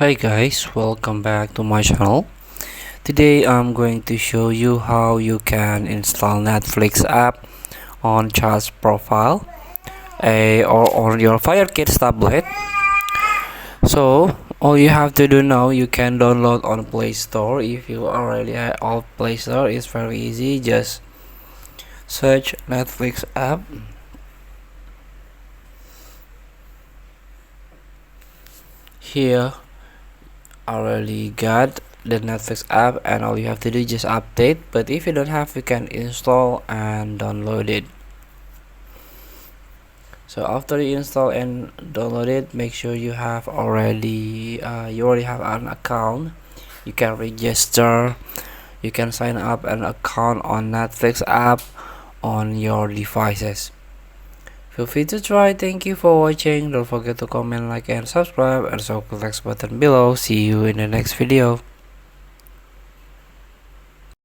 Hi guys, welcome back to my channel. Today I'm going to show you how you can install Netflix app on child's profile or on your FireKids tablet. So all you have to do now, you can download on Play Store. If you already have all Play Store, it's very easy. Just search Netflix app. Here already got the Netflix app, and all you have to do is just update. But if you don't have, you can install and download it. So after you install and download it, make sure you have already have an account. You can register, you can sign up an account on Netflix app on your devices. Feel free to try. Thank you for watching. Don't forget to comment, like, and subscribe, and so click the button below. See you in the next video.